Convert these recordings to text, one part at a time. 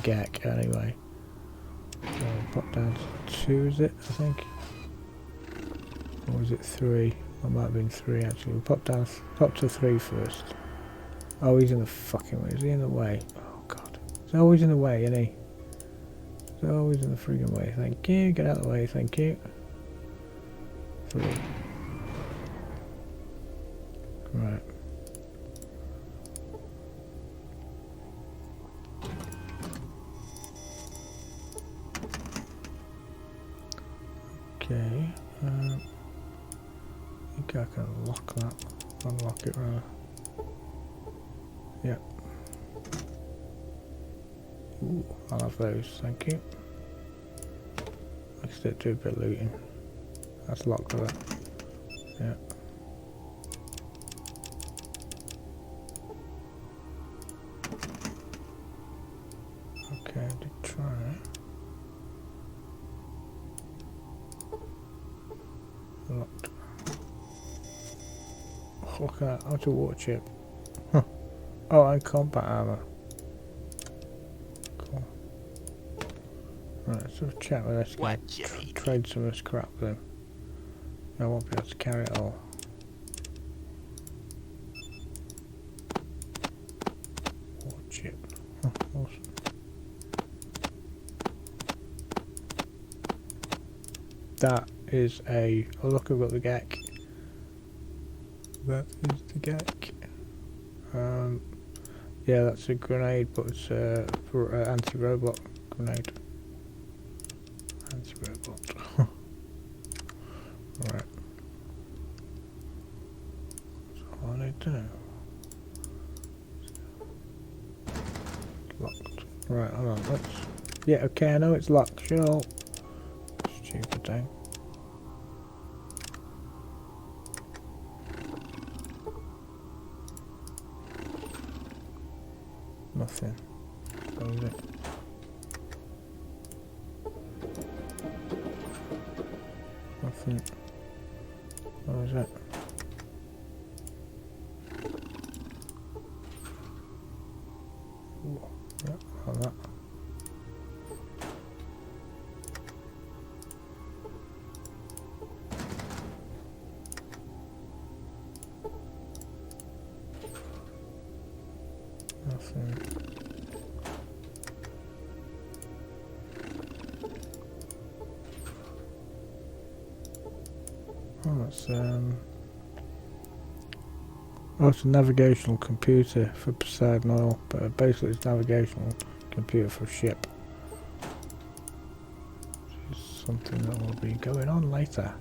GECK anyway. So pop down to 2, is it? I think. Or was it 3? It might have been 3 actually. We'll pop to 3 first. Oh, he's in the fucking way. Is he in the way? Oh god. He's always in the way, isn't he? He's always in the friggin' way. Thank you. Get out of the way, thank you. 3. Right. Okay. I think I can lock that. Unlock it rather. Yep. Ooh, I'll have those, thank you. Let's do a bit of looting. That's locked with that. Yeah. Okay, I did try. Locked. Oh, look at that, outer water chip. Huh. Oh, and combat armor. Cool. Right, let's have a chat with this guy. Trade some of this crap with him. I won't be able to carry it all. Water chip. Huh, awesome. That is a... Oh look, I've got the GECK. That is the GECK. Yeah, that's a grenade, but it's for anti-robot grenade. Anti-robot. Right. That's all I need to know. Locked. Right, hold on, let's... Yeah, okay, I know it's locked, sure. Stupid thing. Nothing. What is it? Nothing. What is it? Ooh, yeah, like that. Nothing. Oh, that's oh, it's a navigational computer for Poseidon Oil, but basically it's a navigational computer for a ship. Which is something that will be going on later.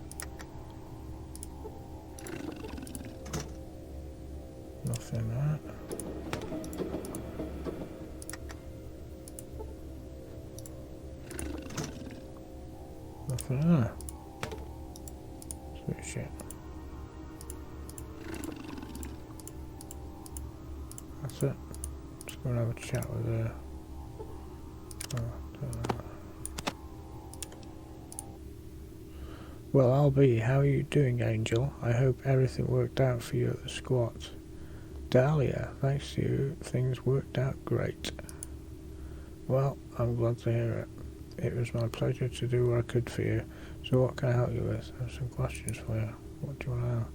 Nothing there. Nothing there. Sweet shit. That's it. Just go and have a chat with her. Well, I'll be. How are you doing, Angel? I hope everything worked out for you at the squat. Dahlia, thanks to you, things worked out great. Well, I'm glad to hear it. It was my pleasure to do what I could for you. So what can I help you with? I have some questions for you. What do you want to know?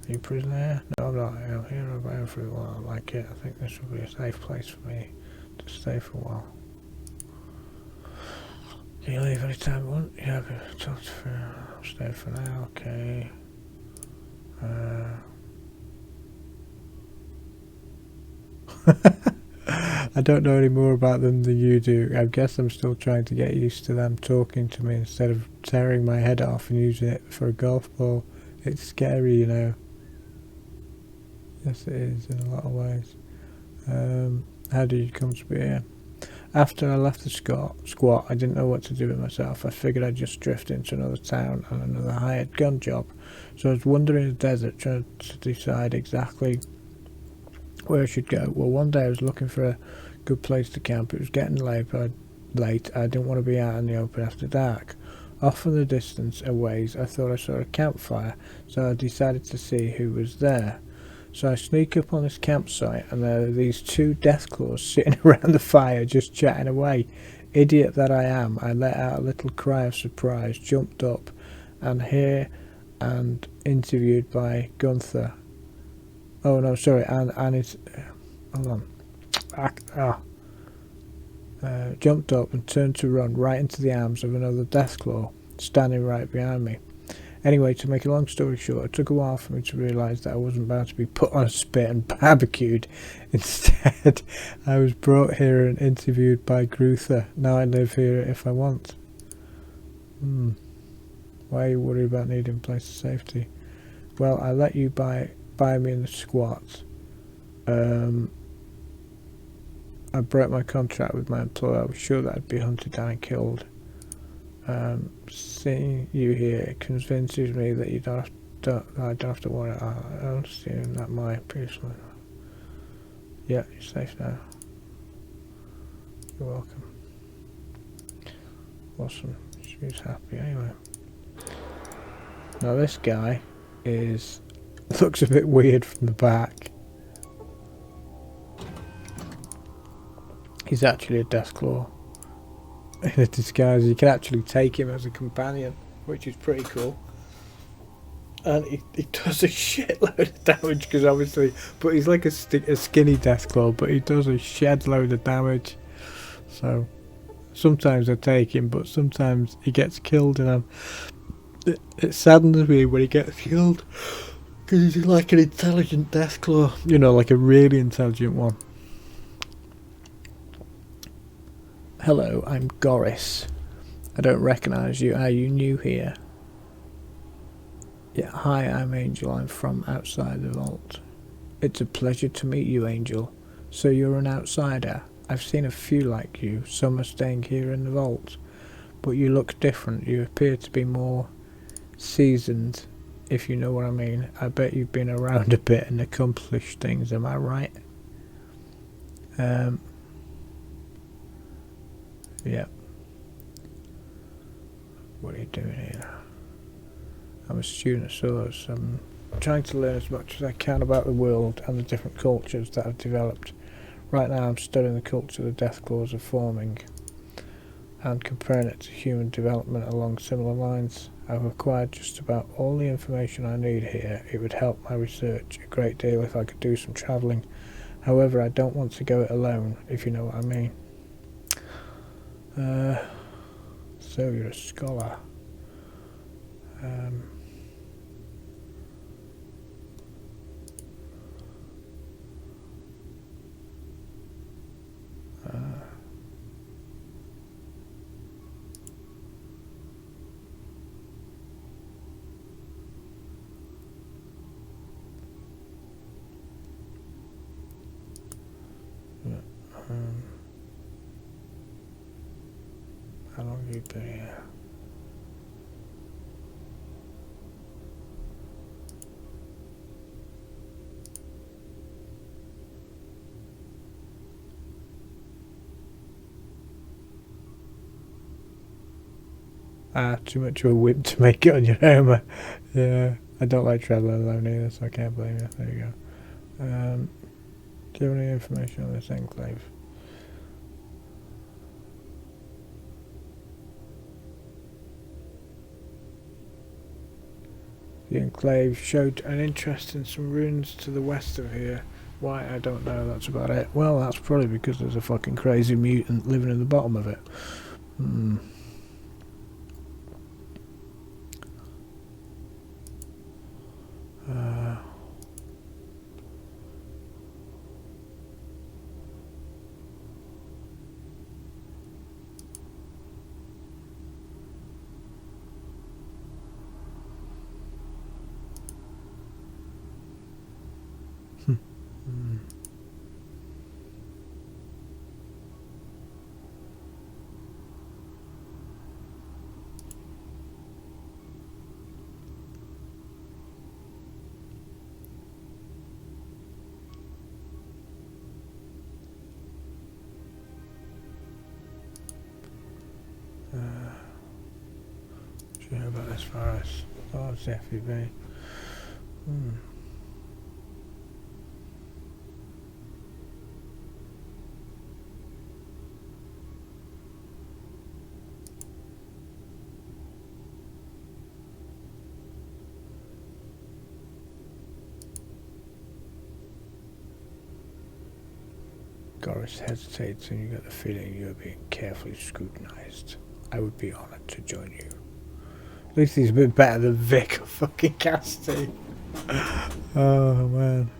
Are you a prisoner here? No, I'm not. I'm here around for a while. I like it. I think this will be a safe place for me to stay for a while. Can you leave any time you want? Yeah, I've talked for... I'll stay for now. Okay. I don't know any more about them than you do. I guess I'm still trying to get used to them talking to me instead of tearing my head off and using it for a golf ball. It's scary, you know. Yes, it is in a lot of ways. How did you come to be here? After I left the squat, I didn't know what to do with myself. I figured I'd just drift into another town and another hired gun job. So I was wandering the desert trying to decide exactly where I should go. Well, one day I was looking for a good place to camp. It was getting late. I didn't want to be out in the open after dark. Off in the distance a ways, I thought I saw a campfire, so I decided to see who was there. So I sneak up on this campsite, and there are these two deathclaws sitting around the fire just chatting away. Idiot that I am, I let out a little cry of surprise, jumped up, and here and interviewed by Gunther. Oh no, sorry, and it's hold on. Jumped up and turned to run right into the arms of another deathclaw standing right behind me. Anyway, to make a long story short, it took a while for me to realise that I wasn't about to be put on a spit and barbecued. Instead, I was brought here and interviewed by Gruther. Now I live here if I want. Why are you worried about needing a place of safety? Well, I let you buy me in the squat. I broke my contract with my employer. I was sure that I'd be hunted down and killed. Seeing you here convinces me that I don't have to worry. I'll assume that my personal. Yeah, you're safe now. You're welcome. Awesome. She's happy anyway. Now this guy looks a bit weird from the back. He's actually a deathclaw in a disguise. You can actually take him as a companion, which is pretty cool. And he does a shitload of damage because obviously, but he's like a skinny deathclaw, but he does a shed load of damage. So sometimes I take him, but sometimes he gets killed, and it saddens me when he gets killed because he's like an intelligent deathclaw, you know, like a really intelligent one. Hello, I'm Goris. I don't recognise you. Are you new here? Yeah, hi, I'm Angel. I'm from outside the vault. It's a pleasure to meet you, Angel. So you're an outsider. I've seen a few like you. Some are staying here in the vault. But you look different. You appear to be more seasoned, if you know what I mean. I bet you've been around a bit and accomplished things, am I right? Yeah. What are you doing here? I'm a student of sorts. I'm trying to learn as much as I can about the world and the different cultures that have developed. Right now I'm studying the culture the Deathclaws are forming and comparing it to human development along similar lines. I've acquired just about all the information I need here. It would help my research a great deal if I could do some travelling. However, I don't want to go it alone, if you know what I mean. So you're a scholar. How long have you been here? Too much of a whip to make it on your own. Yeah, I don't like travelling alone either, so I can't blame you. There you go. Do you have any information on this enclave? The enclave showed an interest in some ruins to the west of here. Why, I don't know, that's about it. Well, that's probably because there's a fucking crazy mutant living in the bottom of it. Do you know about this virus? Oh, it's FUV. Goris hesitates and you get the feeling you're being carefully scrutinised. I would be honoured to join you. At least he's a bit better than Vic or fucking Cassidy. Oh man.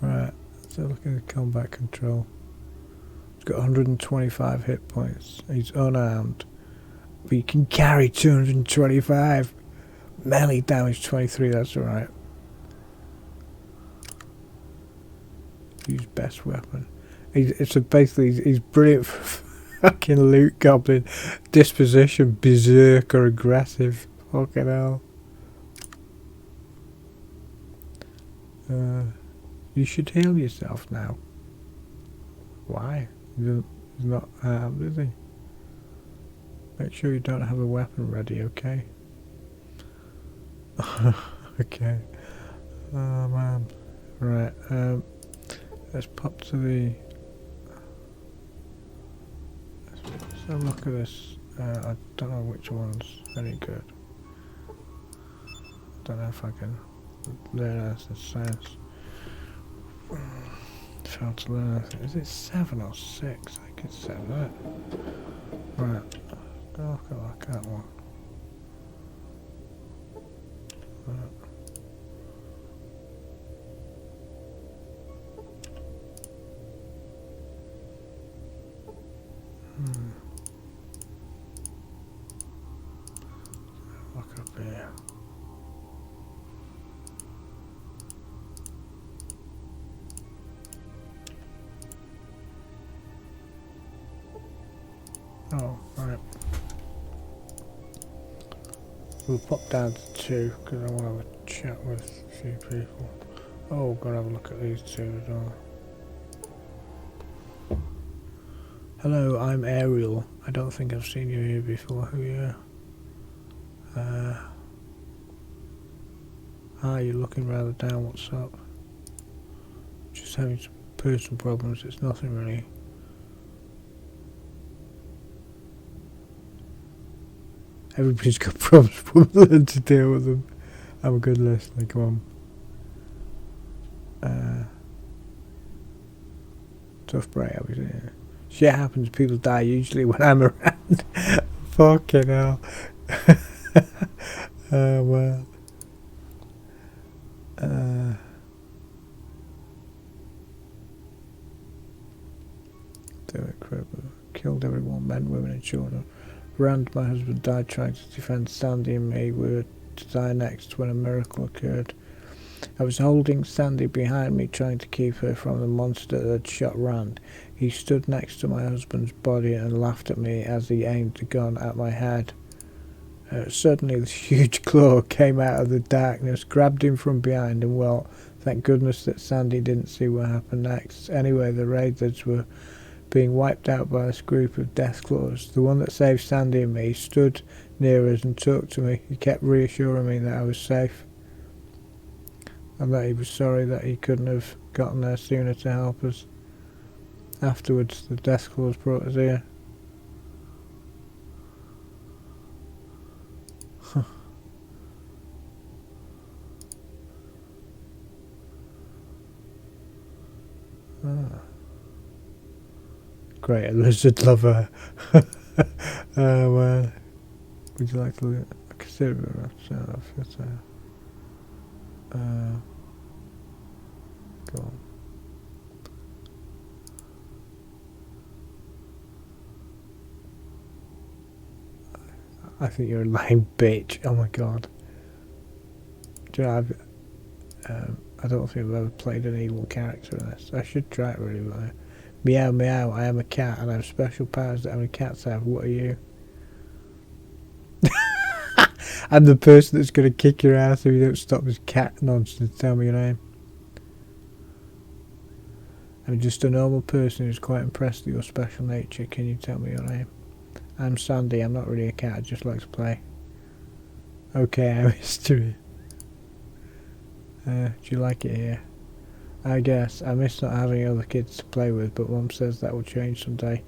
Right, let's look at the combat control. He's got 125 hit points. He's unarmed. But he can carry 225. Melee damage 23, that's alright. Use best weapon. Basically he's brilliant for fucking loot goblin. Disposition, berserker, aggressive. Fucking hell. You should heal yourself now. Why? He's not armed, is he? Make sure you don't have a weapon ready, okay? Okay. Oh man. Right, let's pop to the... Let's have a look at this. I don't know which one's any good. Don't know if I can learn as it says. Failed to learn anything. Is it 7 or 6? I think it's 7, isn't it? Right. Go look at that one. Right. Look up here. Oh, right. We'll pop down to 2 because I want to have a chat with a few people. Oh, gotta have a look at these 2 as well. Hello, I'm Ariel. I don't think I've seen you here before. Who are you? You're looking rather down. What's up? Just having some personal problems. It's nothing really. Everybody's got problems. We'll learn to deal with them. I'm a good listener. Come on. Tough break, obviously. Shit happens. People die usually when I'm around. Fucking hell. Oh well. They're incredible. Killed everyone, men, women and children. Rand, my husband, died trying to defend Sandy and me. We were to die next when a miracle occurred. I was holding Sandy behind me, trying to keep her from the monster that had shot Rand. He stood next to my husband's body and laughed at me as he aimed the gun at my head. Suddenly, this huge claw came out of the darkness, grabbed him from behind, and well, thank goodness that Sandy didn't see what happened next. Anyway, the raiders were being wiped out by this group of Deathclaws. The one that saved Sandy and me stood near us and talked to me. He kept reassuring me that I was safe and that he was sorry that he couldn't have gotten there sooner to help us. Afterwards, the Deathclaws brought us here. Great, a lizard lover. Oh man. Would you like to consider it? Go on. I think you're a lame bitch. Oh my god. Do you know, I don't think I've ever played an evil character in this. I should try it really, but meow meow, I am a cat and I have special powers that only cats have. What are you? I'm the person that's going to kick your ass if you don't stop this cat nonsense. Tell me your name. I'm just a normal person who's quite impressed with your special nature. Can you tell me your name? I'm Sandy. I'm not really a cat. I just like to play. Okay, I'm history. Do you like it here? I guess. I miss not having other kids to play with, but Mum says that will change someday.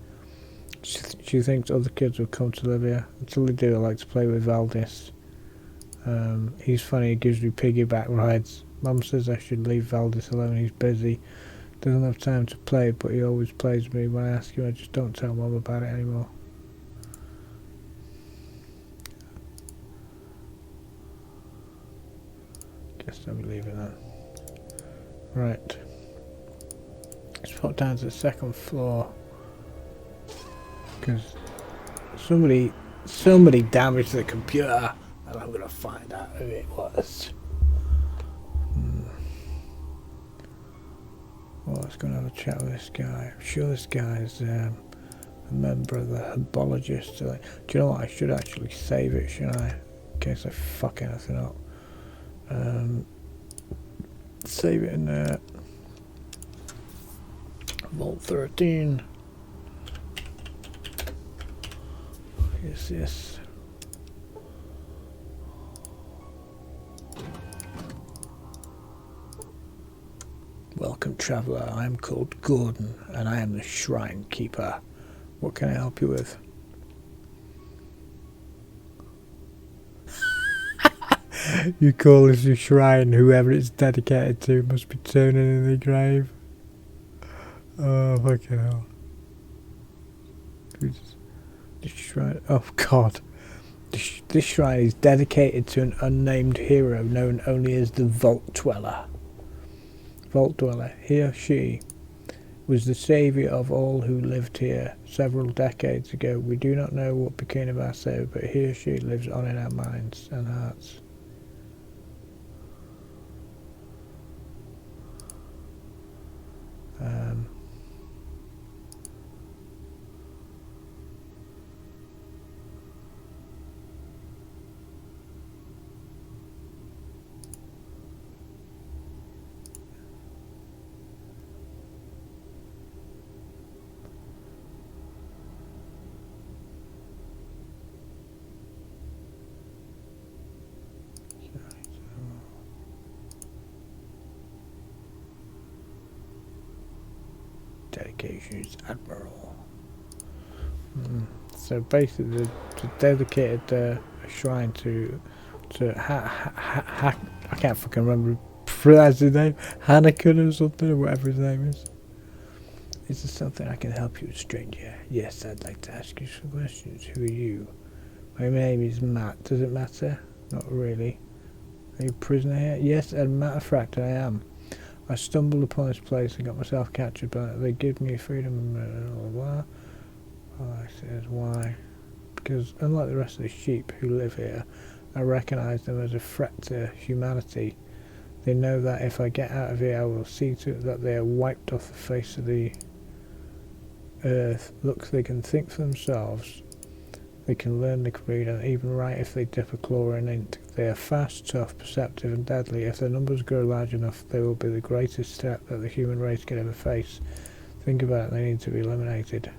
She thinks other kids will come to live here. Until they do, I like to play with Valdis. He's funny, he gives me piggyback rides. Mum says I should leave Valdis alone, he's busy. Doesn't have time to play, but he always plays me. When I ask him, I just don't tell Mum about it anymore. Guess I'll be leaving that. Right. Let's pop down to the second floor. Because somebody damaged the computer, and I'm going to find out who it was. Well, let's go and have a chat with this guy. I'm sure this guy's a member of the herbologist. Do you know what? I should actually save it, shouldn't I? In case I fuck anything up. Save it in there. Vault 13. What is this? Welcome, traveller. I am called Gordon, and I am the shrine keeper. What can I help you with? You call this a shrine, whoever it's dedicated to must be turning in the grave. Oh, fucking hell. This shrine, oh God. This shrine is dedicated to an unnamed hero known only as the Vault Dweller. Vault Dweller, he or she was the saviour of all who lived here several decades ago. We do not know what became of our saviour, but he or she lives on in our minds and hearts. Dedications Admiral. So basically, they dedicated a shrine to I can't fucking remember pronounce his name, Hanakin or something, or whatever his name is. Is there something I can help you with, stranger? Yes, I'd like to ask you some questions. Who are you? My name is Matt. Does it matter? Not really. Are you a prisoner here? Yes, as a matter of fact, I am. I stumbled upon this place and got myself captured, but they give me freedom. Blah, blah, blah. Oh, I says why? Because unlike the rest of the sheep who live here, I recognise them as a threat to humanity. They know that if I get out of here, I will see to it that they are wiped off the face of the earth. Look, they can think for themselves. They can learn, they can read, and even write if they dip a claw in ink. They are fast, tough, perceptive, and deadly. If their numbers grow large enough, they will be the greatest threat that the human race could ever face. Think about it, they need to be eliminated.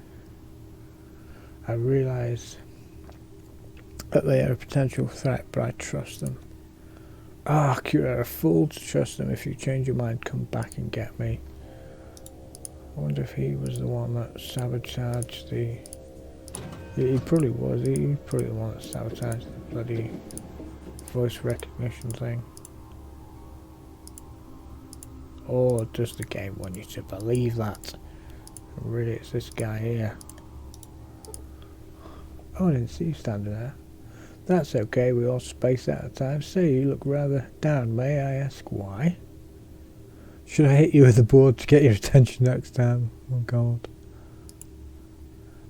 I realise that they are a potential threat, but I trust them. Ah, you're a fool to trust them. If you change your mind, come back and get me. I wonder if he was the one that sabotaged the... He probably was. He's probably the one that sabotaged the bloody voice recognition thing. Or does the game want you to believe that? Really, it's this guy here. Oh, I didn't see you standing there. That's okay, we all space out of time. Say, you look rather down. May I ask why? Should I hit you with the board to get your attention next time? Oh God.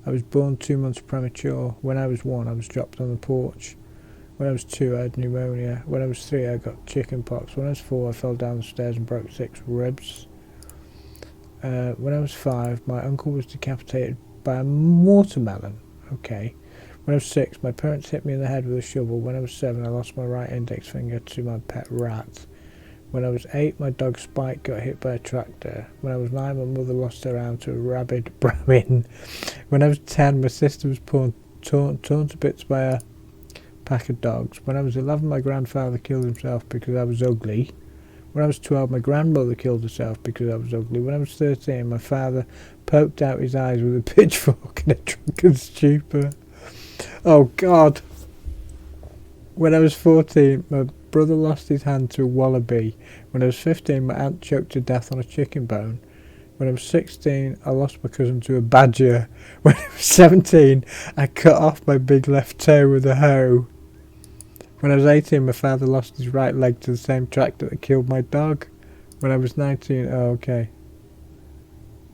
I was born 2 months premature. When I was 1, I was dropped on the porch. When I was 2, I had pneumonia. When I was 3, I got chicken pox. When I was 4, I fell down the stairs and broke 6 ribs. When I was 5, my uncle was decapitated by a watermelon. Okay. When I was 6, my parents hit me in the head with a shovel. When I was 7, I lost my right index finger to my pet rat. When I was 8, my dog Spike got hit by a tractor. When I was 9, my mother lost her arm to a rabid Brahmin. When I was 10, my sister was torn to bits by a pack of dogs. When I was 11, my grandfather killed himself because I was ugly. When I was 12, my grandmother killed herself because I was ugly. When I was 13, my father poked out his eyes with a pitchfork in a drunken stupor. Oh God. When I was 14, my brother lost his hand to a wallaby. When I was 15, my aunt choked to death on a chicken bone. When I was 16, I lost my cousin to a badger. When I was 17, I cut off my big left toe with a hoe. When I was 18, my father lost his right leg to the same tractor that killed my dog. When I was 19, oh, okay.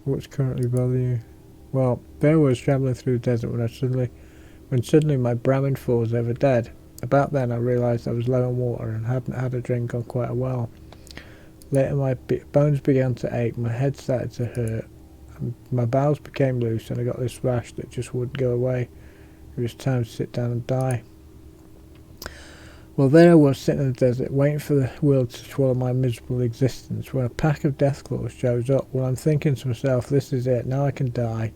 What's currently bothering you? Well, there I was travelling through the desert when suddenly my Brahmin foal was over dead. About then I realised I was low on water and hadn't had a drink on quite a while. Later my bones began to ache, my head started to hurt, and my bowels became loose and I got this rash that just wouldn't go away. It was time to sit down and die. Well, there I was sitting in the desert, waiting for the world to swallow my miserable existence, when a pack of deathclaws shows up. Well, I'm thinking to myself, this is it, now I can die.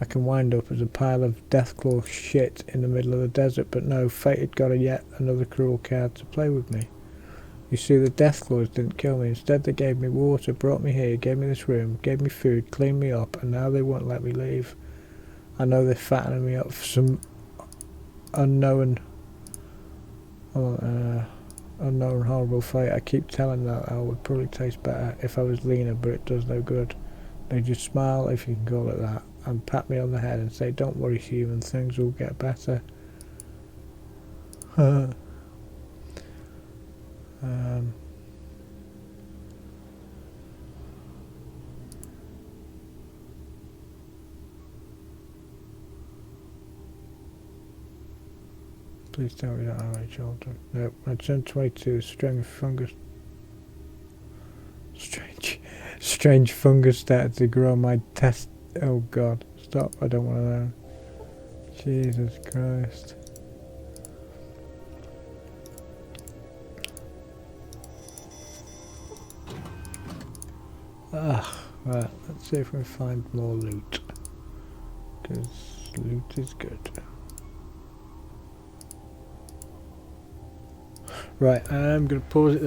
I can wind up as a pile of deathclaw shit in the middle of the desert, but no, fate had got yet another cruel card to play with me. You see, the deathclaws didn't kill me. Instead, they gave me water, brought me here, gave me this room, gave me food, cleaned me up, and now they won't let me leave. I know they're fattening me up for some unknown horrible fate. I keep telling them that I would probably taste better if I was leaner, but it does no good. They just smile, if you can call it that, and pat me on the head and say, don't worry human, things will get better. Please tell me that alright, children. Nope, I turned 22, strange fungus started to grow on my test. Oh god, stop, I don't want to know. Jesus Christ. Right, let's see if we can find more loot. Because loot is good. Right, I'm going to pause it there.